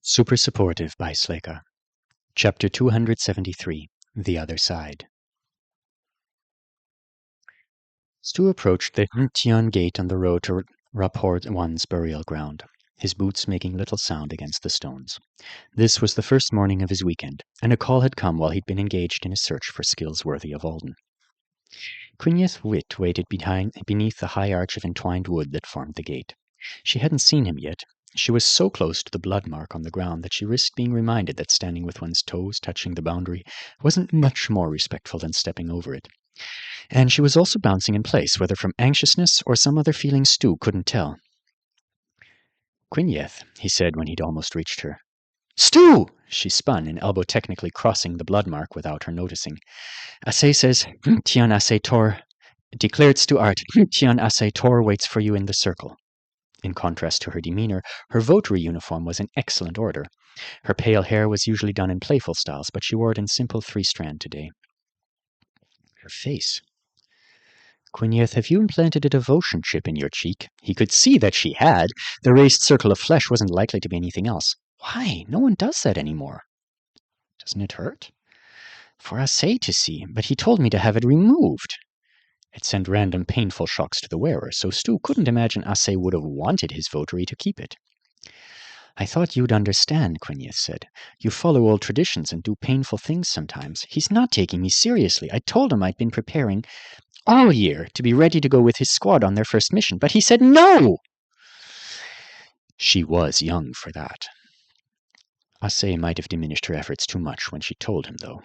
Super Supportive by Sleyca. Chapter 273, The Other Side. Stu approached the Tion gate on the road to Rapport 1's burial ground, his boots making little sound against the stones. This was the first morning of his weekend, and a call had come while he'd been engaged in a search for skills worthy of Alden. Quineth Wit waited beneath the high arch of entwined wood that formed the gate. She hadn't seen him yet. She was so close to the blood mark on the ground that she risked being reminded that standing with one's toes touching the boundary wasn't much more respectful than stepping over it. And she was also bouncing in place, whether from anxiousness or some other feeling Stu couldn't tell. "Quineth," he said when he'd almost reached her. "Stu!" She spun, an elbow technically crossing the blood mark without her noticing. "Assay says, Tian Assay Tor," declared Stu Art. "Tian Assay Tor waits for you in the circle." In contrast to her demeanor, her votary uniform was in excellent order. Her pale hair was usually done in playful styles, but she wore it in simple three-strand today. Her face. "Quineth, have you implanted a devotion chip in your cheek?" He could see that she had. The raised circle of flesh wasn't likely to be anything else. Why? No one does that anymore. Doesn't it hurt? For Assay to see, but he told me to have it removed. It sent random painful shocks to the wearer, so Stu couldn't imagine Assay would have wanted his votary to keep it. "I thought you'd understand," Quineth said. "You follow old traditions and do painful things sometimes. He's not taking me seriously. I told him I'd been preparing all year to be ready to go with his squad on their first mission, but he said no!" She was young for that. Assay might have diminished her efforts too much when she told him, though.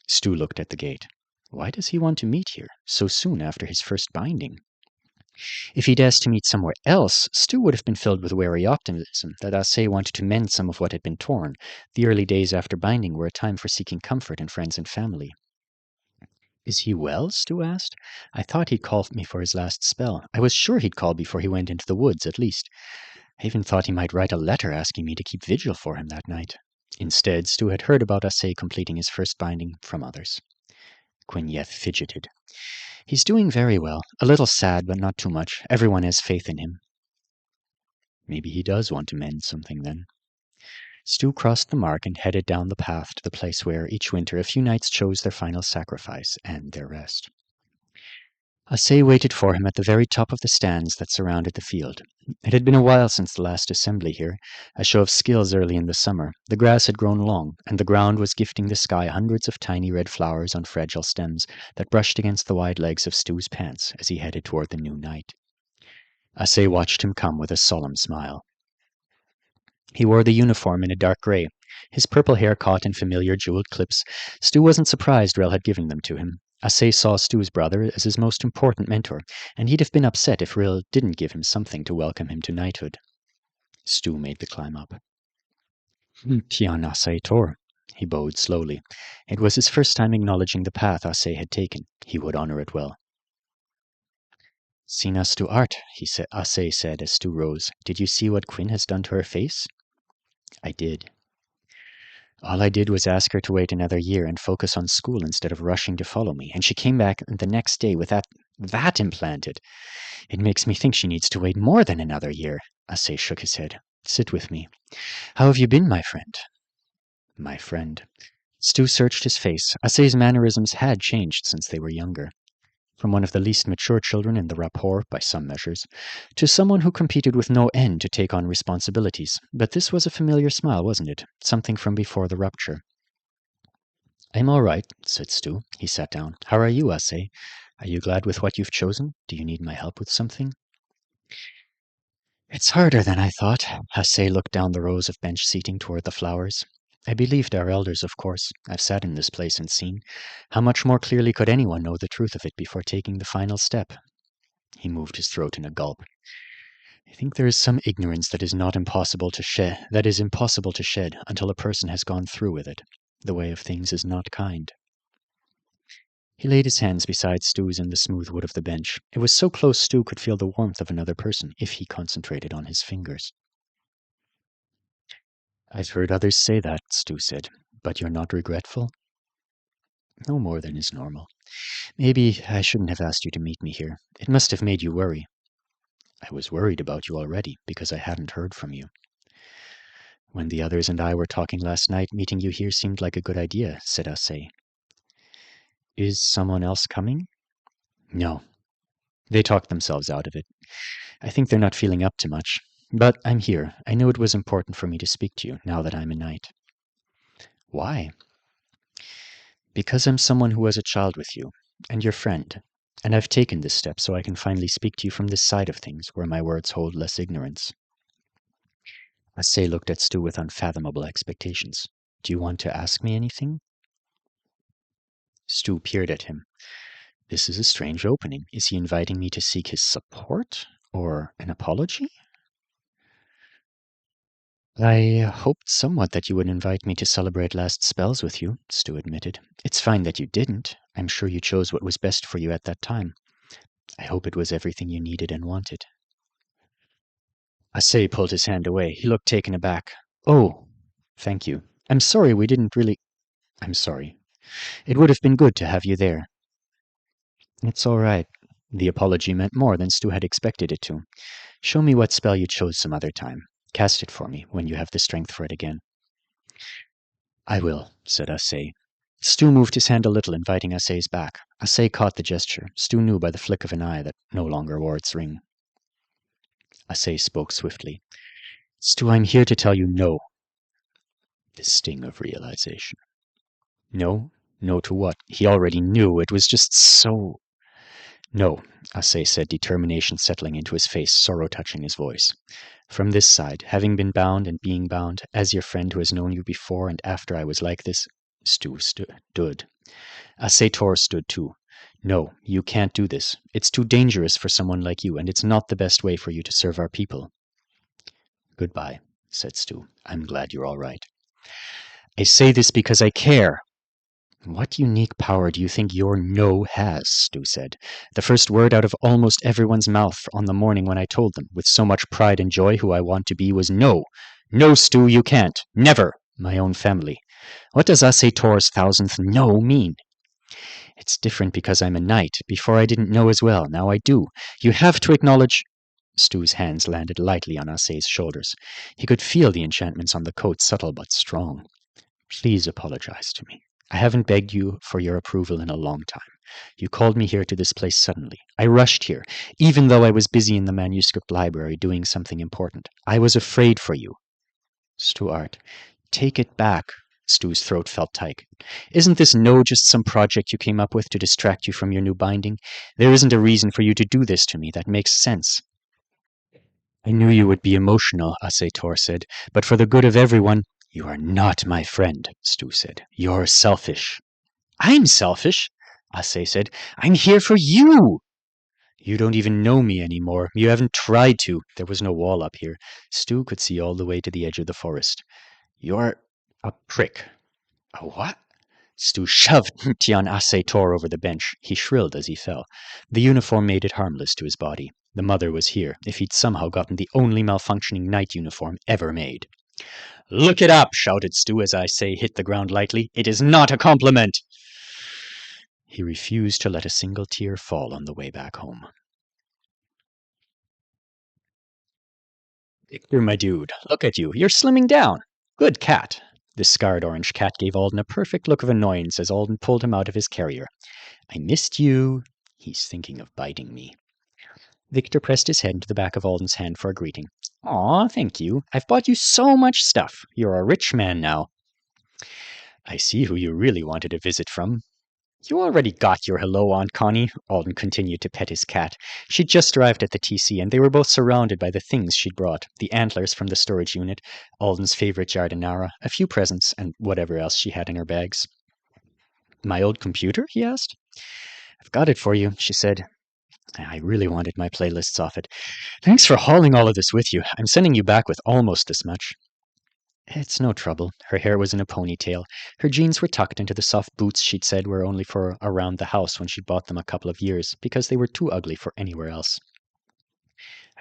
Stu looked at the gate. Why does he want to meet here, so soon after his first binding? If he'd asked to meet somewhere else, Stu would have been filled with wary optimism that Assay wanted to mend some of what had been torn. The early days after binding were a time for seeking comfort in friends and family. "Is he well?" Stu asked. "I thought he'd call me for his last spell. I was sure he'd call before he went into the woods, at least. I even thought he might write a letter asking me to keep vigil for him that night." Instead, Stu had heard about Assay completing his first binding from others. Quineth fidgeted. "He's doing very well. A little sad, but not too much. Everyone has faith in him." Maybe he does want to mend something, then. Stu crossed the mark and headed down the path to the place where, each winter, a few knights chose their final sacrifice and their rest. Assay waited for him at the very top of the stands that surrounded the field. It had been a while since the last assembly here, a show of skills early in the summer. The grass had grown long, and the ground was gifting the sky hundreds of tiny red flowers on fragile stems that brushed against the wide legs of Stu's pants as he headed toward the new knight. Assay watched him come with a solemn smile. He wore the uniform in a dark gray, his purple hair caught in familiar jeweled clips. Stu wasn't surprised Rel had given them to him. Assay saw Stu's brother as his most important mentor, and he'd have been upset if Rel didn't give him something to welcome him to knighthood. Stu made the climb up. "Tian Assay Tor," he bowed slowly. It was his first time acknowledging the path Assay had taken. He would honor it well. "Sina Stu Art," Assay said as Stu rose. "Did you see what Quinn has done to her face?" "I did." "All I did was ask her to wait another year and focus on school instead of rushing to follow me, and she came back the next day with that implanted. It makes me think she needs to wait more than another year." Assay shook his head. "Sit with me. How have you been, my friend?" "My friend." Stu searched his face. Assay's mannerisms had changed since they were younger. From one of the least mature children in the rapport, by some measures, to someone who competed with no end to take on responsibilities. But this was a familiar smile, wasn't it? Something from before the rupture. "I'm all right," said Stu. He sat down. "How are you, Assay? Are you glad with what you've chosen? Do you need my help with something?" "It's harder than I thought." Assay looked down the rows of bench seating toward the flowers. "I believed our elders, of course. I've sat in this place and seen. How much more clearly could anyone know the truth of it before taking the final step?" He moved his throat in a gulp. "I think there is some ignorance that is impossible to shed until a person has gone through with it. The way of things is not kind." He laid his hands beside Stu's in the smooth wood of the bench. It was so close Stu could feel the warmth of another person if he concentrated on his fingers. "I've heard others say that," Stu said. "But you're not regretful?" "No more than is normal. Maybe I shouldn't have asked you to meet me here. It must have made you worry." "I was worried about you already, because I hadn't heard from you." When the others and I were talking last night, meeting you here seemed like a good idea, said Ase. Is someone else coming? No. They talked themselves out of it. I think they're not feeling up to much. But I'm here. I knew it was important for me to speak to you, now that I'm a knight. Why? Because I'm someone who was a child with you, and your friend, and I've taken this step so I can finally speak to you from this side of things, where my words hold less ignorance. Ase looked at Stu with unfathomable expectations. Do you want to ask me anything? Stu peered at him. This is a strange opening. Is he inviting me to seek his support? Or an apology? I hoped somewhat that you would invite me to celebrate last spells with you, Stu admitted. It's fine that you didn't. I'm sure you chose what was best for you at that time. I hope it was everything you needed and wanted. Ase pulled his hand away. He looked taken aback. Oh, thank you. I'm sorry we didn't really... I'm sorry. It would have been good to have you there. It's all right. The apology meant more than Stu had expected it to. Show me what spell you chose some other time. Cast it for me when you have the strength for it again. I will, said Ase. Stu moved his hand a little, inviting Ase's back. Ase caught the gesture. Stu knew by the flick of an eye that no longer wore its ring. Ase spoke swiftly. Stu, I'm here to tell you no. The sting of realization. No? No to what? He already knew. It was just so... No, Ase said, determination settling into his face, sorrow touching his voice. From this side, having been bound and being bound, as your friend who has known you before and after I was like this, Stu stood. Ase Tor stood too. No, you can't do this. It's too dangerous for someone like you, and it's not the best way for you to serve our people. Goodbye, said Stu. I'm glad you're all right. I say this because I care. What unique power do you think your no has? Stu said. The first word out of almost everyone's mouth on the morning when I told them, with so much pride and joy, who I want to be was no. No, Stu, you can't. Never. My own family. What does Ase Tor's 1000th no mean? It's different because I'm a knight. Before I didn't know as well. Now I do. You have to acknowledge... Stu's hands landed lightly on Ase's shoulders. He could feel the enchantments on the coat, subtle but strong. Please apologize to me. I haven't begged you for your approval in a long time. You called me here to this place suddenly. I rushed here, even though I was busy in the manuscript library doing something important. I was afraid for you. Stuart, take it back. Stu's throat felt tight. Isn't this no just some project you came up with to distract you from your new binding? There isn't a reason for you to do this to me that makes sense. I knew you would be emotional, Ase Tor said, but for the good of everyone... You are not my friend, Stu said. You're selfish. I'm selfish, Ase said. I'm here for you. You don't even know me anymore. You haven't tried to. There was no wall up here. Stu could see all the way to the edge of the forest. You're a prick. A what? Stu shoved Tian Ase Tor over the bench. He shrilled as he fell. The uniform made it harmless to his body. The mother was here, if he'd somehow gotten the only malfunctioning knight uniform ever made. Look it up, shouted Stu as Ase hit the ground lightly. It is not a compliment. He refused to let a single tear fall on the way back home. Victor, my dude, look at you. You're slimming down. Good cat. The scarred orange cat gave Alden a perfect look of annoyance as Alden pulled him out of his carrier. I missed you. He's thinking of biting me. Victor pressed his head into the back of Alden's hand for a greeting. Aw, thank you. I've bought you so much stuff. You're a rich man now. I see who you really wanted a visit from. You already got your hello, Aunt Connie. Alden continued to pet his cat. She'd just arrived at the TC, and they were both surrounded by the things she'd brought. The antlers from the storage unit, Alden's favorite jardinara, a few presents, and whatever else she had in her bags. My old computer? He asked. I've got it for you, she said. I really wanted my playlists off it. Thanks for hauling all of this with you. I'm sending you back with almost this much. It's no trouble. Her hair was in a ponytail. Her jeans were tucked into the soft boots she'd said were only for around the house when she'd bought them a couple of years, because they were too ugly for anywhere else.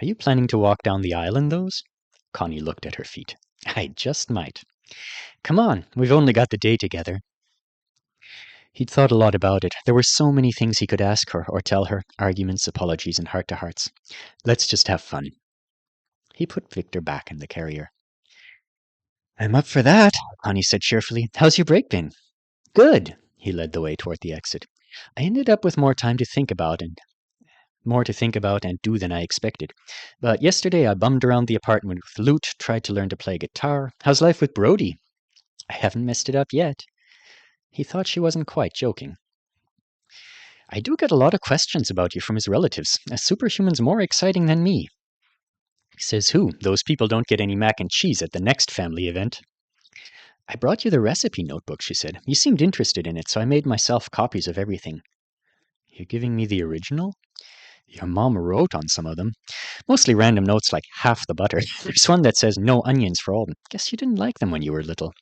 Are you planning to walk down the aisle in those? Connie looked at her feet. I just might. Come on, we've only got the day together. He'd thought a lot about it. There were so many things he could ask her or tell her, arguments, apologies, and heart-to-hearts. Let's just have fun. He put Victor back in the carrier. I'm up for that, Connie said cheerfully. How's your break been? Good. He led the way toward the exit. I ended up with more to think about and do than I expected. But yesterday I bummed around the apartment with Lute, tried to learn to play guitar. How's life with Brody? I haven't messed it up yet. He thought she wasn't quite joking. I do get a lot of questions about you from his relatives. A superhuman's more exciting than me. Says who? Those people don't get any mac and cheese at the next family event. I brought you the recipe notebook, she said. You seemed interested in it, so I made myself copies of everything. You're giving me the original? Your mom wrote on some of them. Mostly random notes like half the butter. There's one that says no onions for Alden. Guess you didn't like them when you were little.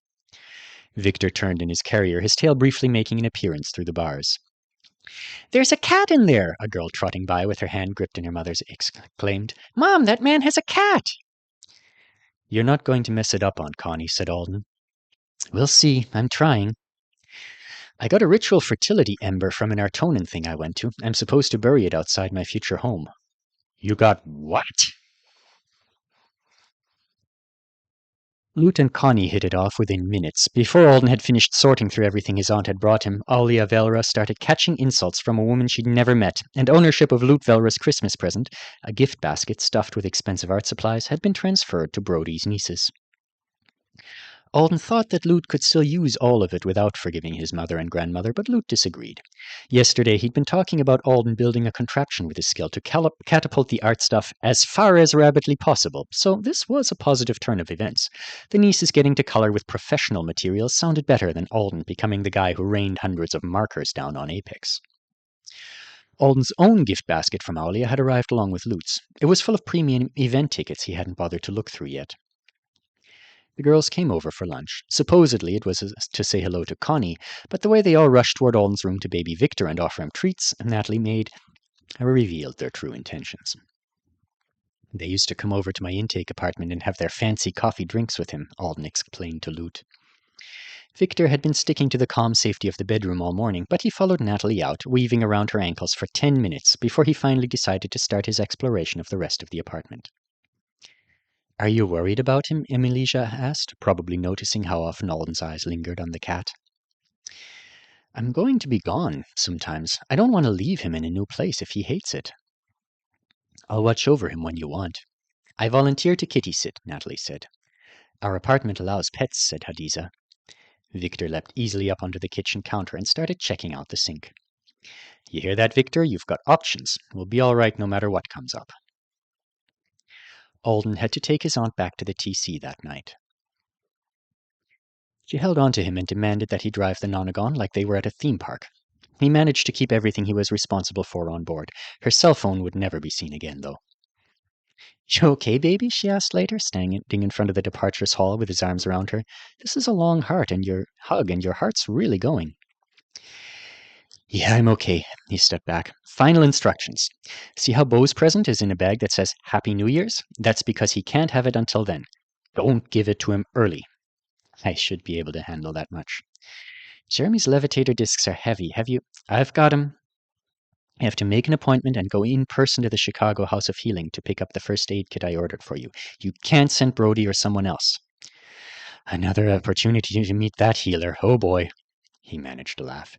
Victor turned in his carrier, his tail briefly making an appearance through the bars. There's a cat in there, a girl trotting by with her hand gripped in her mother's exclaimed. Mom, that man has a cat! You're not going to mess it up, Aunt Connie, said Alden. We'll see. I'm trying. I got a ritual fertility ember from an Artonan thing I went to. I'm supposed to bury it outside my future home. You got what? Lute and Connie hit it off within minutes. Before Alden had finished sorting through everything his aunt had brought him, Alia Velra started catching insults from a woman she'd never met, and ownership of Lute Velra's Christmas present, a gift basket stuffed with expensive art supplies, had been transferred to Brody's nieces. Alden thought that Lute could still use all of it without forgiving his mother and grandmother, but Lute disagreed. Yesterday he'd been talking about Alden building a contraption with his skill to catapult the art stuff as far as rapidly possible, so this was a positive turn of events. The nieces getting to color with professional materials sounded better than Alden becoming the guy who rained hundreds of markers down on Apex. Alden's own gift basket from Aulia had arrived along with Lute's. It was full of premium event tickets he hadn't bothered to look through yet. The girls came over for lunch. Supposedly it was to say hello to Connie, but the way they all rushed toward Alden's room to baby Victor and offer him treats, Natalie revealed their true intentions. They used to come over to my intake apartment and have their fancy coffee drinks with him, Alden explained to Lute. Victor had been sticking to the calm safety of the bedroom all morning, but he followed Natalie out, weaving around her ankles for 10 minutes before he finally decided to start his exploration of the rest of the apartment. Are you worried about him? Emilia asked, probably noticing how often Alden's eyes lingered on the cat. I'm going to be gone sometimes. I don't want to leave him in a new place if he hates it. I'll watch over him when you want. I volunteer to kitty sit, Natalie said. Our apartment allows pets, said Hadiza. Victor leapt easily up onto the kitchen counter and started checking out the sink. You hear that, Victor? You've got options. We'll be all right no matter what comes up. Alden had to take his aunt back to the TC that night. She held on to him and demanded that he drive the Nonagon like they were at a theme park. He managed to keep everything he was responsible for on board. Her cell phone would never be seen again, though. You okay, baby? She asked later, standing in front of the departures hall with his arms around her. This is a long and your heart's really going. Yeah, I'm okay. He stepped back. Final instructions. See how Beau's present is in a bag that says Happy New Year's? That's because he can't have it until then. Don't give it to him early. I should be able to handle that much. Jeremy's levitator discs are heavy. I've got 'em. I have to make an appointment and go in person to the Chicago House of Healing to pick up the first aid kit I ordered for you. You can't send Brody or someone else. Another opportunity to meet that healer. Oh boy. He managed to laugh.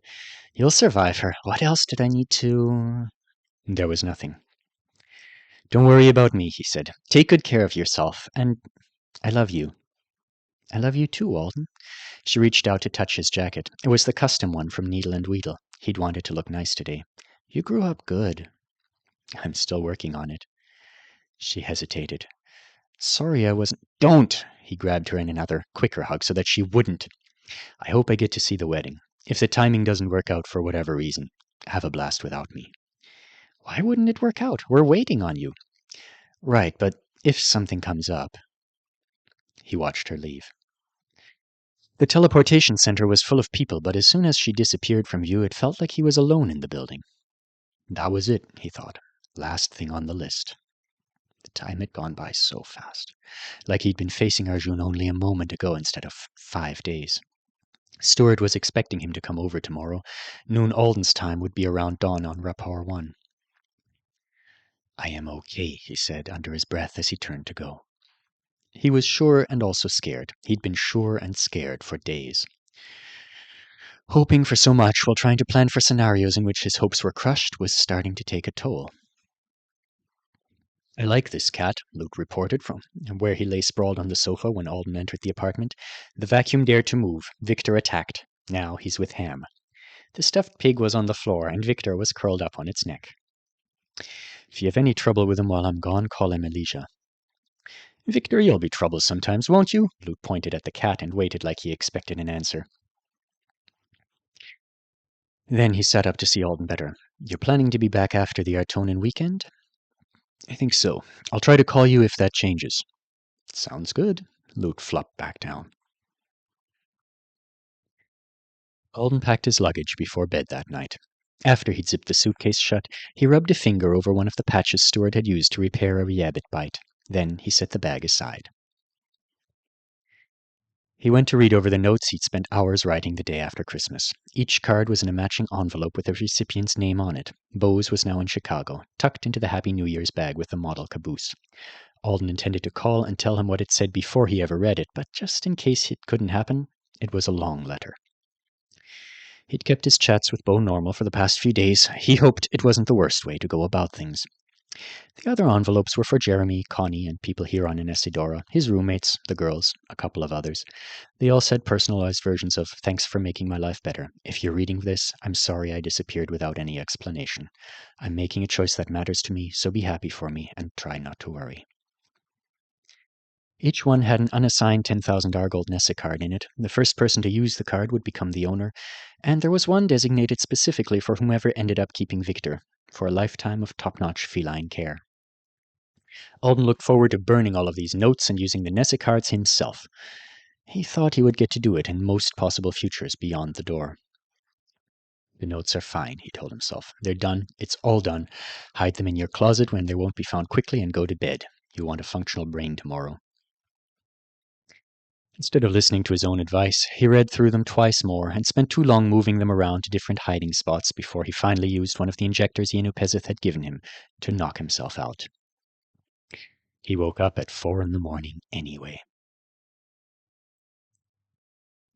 You'll survive her. What else did I need to... There was nothing. Don't worry about me, he said. Take good care of yourself, and I love you. I love you too, Alden. She reached out to touch his jacket. It was the custom one from Needle and Wheatle. He'd wanted to look nice today. You grew up good. I'm still working on it. She hesitated. Sorry I wasn't... Don't! He grabbed her in another, quicker hug so that she wouldn't. I hope I get to see the wedding. If the timing doesn't work out for whatever reason, have a blast without me. Why wouldn't it work out? We're waiting on you. Right, but if something comes up... He watched her leave. The teleportation center was full of people, but as soon as she disappeared from view, it felt like he was alone in the building. That was it, he thought. Last thing on the list. The time had gone by so fast. Like he'd been facing Arjun only a moment ago instead of 5 days. Stewart was expecting him to come over tomorrow. Noon Alden's time would be around dawn on Rapport 1. I am okay, he said under his breath as he turned to go. He was sure and also scared. He'd been sure and scared for days. Hoping for so much while trying to plan for scenarios in which his hopes were crushed was starting to take a toll. I like this cat, Luke reported from where he lay sprawled on the sofa when Alden entered the apartment. The vacuum dared to move. Victor attacked. Now he's with Ham. The stuffed pig was on the floor, and Victor was curled up on its neck. If you have any trouble with him while I'm gone, call him Elijah. Victor, you'll be trouble sometimes, won't you? Luke pointed at the cat and waited like he expected an answer. Then he sat up to see Alden better. You're planning to be back after the Artonin weekend? I think so. I'll try to call you if that changes. Sounds good. Luke flopped back down. Alden packed his luggage before bed that night. After he'd zipped the suitcase shut, he rubbed a finger over one of the patches Stuart had used to repair a rabbit bite. Then he set the bag aside. He went to read over the notes he'd spent hours writing the day after Christmas. Each card was in a matching envelope with the recipient's name on it. Bose was now in Chicago, tucked into the Happy New Year's bag with the model caboose. Alden intended to call and tell him what it said before he ever read it, but just in case it couldn't happen, it was a long letter. He'd kept his chats with Bo normal for the past few days. He hoped it wasn't the worst way to go about things. The other envelopes were for Jeremy, Connie, and people here on Inesidora, his roommates, the girls, a couple of others. They all said personalized versions of, "Thanks for making my life better. If you're reading this, I'm sorry I disappeared without any explanation. I'm making a choice that matters to me, so be happy for me and try not to worry." Each one had an unassigned 10,000 Argold Nessa card in it. The first person to use the card would become the owner, and there was one designated specifically for whomever ended up keeping Victor, for a lifetime of top-notch feline care. Alden looked forward to burning all of these notes and using the Nessa cards himself. He thought he would get to do it in most possible futures beyond the door. The notes are fine, he told himself. They're done. It's all done. Hide them in your closet when they won't be found quickly and go to bed. You want a functional brain tomorrow. Instead of listening to his own advice, he read through them twice more and spent too long moving them around to different hiding spots before he finally used one of the injectors Ianu Pezeth had given him to knock himself out. He woke up at 4 a.m. anyway.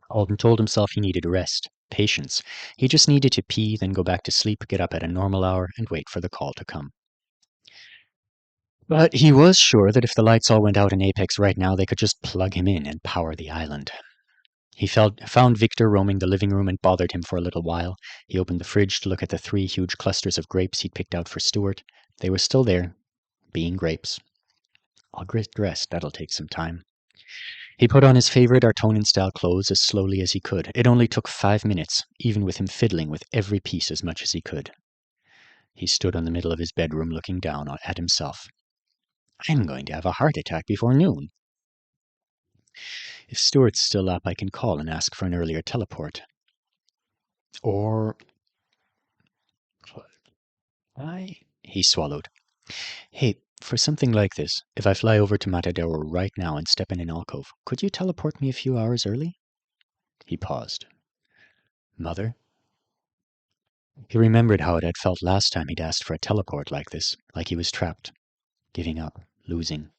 Alden told himself he needed rest, patience. He just needed to pee, then go back to sleep, get up at a normal hour, and wait for the call to come. But he was sure that if the lights all went out in Apex right now, they could just plug him in and power the island. He found Victor roaming the living room and bothered him for a little while. He opened the fridge to look at the 3 huge clusters of grapes he'd picked out for Stuart. They were still there, being grapes. I'll get dressed, that'll take some time. He put on his favorite Artonin-style clothes as slowly as he could. It only took 5 minutes, even with him fiddling with every piece as much as he could. He stood on the middle of his bedroom looking down at himself. I'm going to have a heart attack before noon. If Stuart's still up, I can call and ask for an earlier teleport. Or... He swallowed. Hey, for something like this, if I fly over to Matadero right now and step in an alcove, could you teleport me a few hours early? He paused. Mother? He remembered how it had felt last time he'd asked for a teleport like this, like he was trapped, giving up, losing.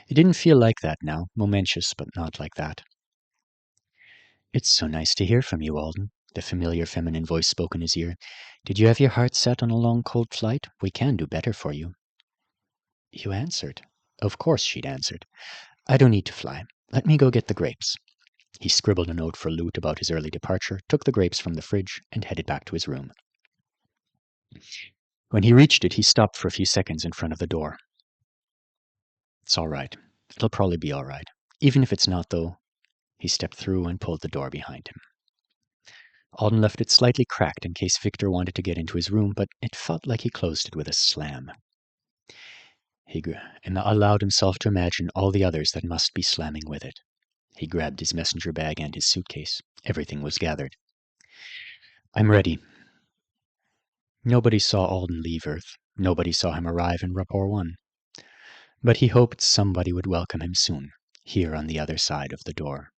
It didn't feel like that now, momentous, but not like that. It's so nice to hear from you, Alden, the familiar feminine voice spoke in his ear. Did you have your heart set on a long, cold flight? We can do better for you. You answered. Of course she'd answered. I don't need to fly. Let me go get the grapes. He scribbled a note for Lute about his early departure, took the grapes from the fridge, and headed back to his room. When he reached it, he stopped for a few seconds in front of the door. It's all right. It'll probably be all right. Even if it's not, though. He stepped through and pulled the door behind him. Alden left it slightly cracked in case Victor wanted to get into his room, but it felt like he closed it with a slam. He allowed himself to imagine all the others that must be slamming with it. He grabbed his messenger bag and his suitcase. Everything was gathered. I'm ready. Nobody saw Alden leave Earth. Nobody saw him arrive in Rapport 1. But he hoped somebody would welcome him soon, here on the other side of the door.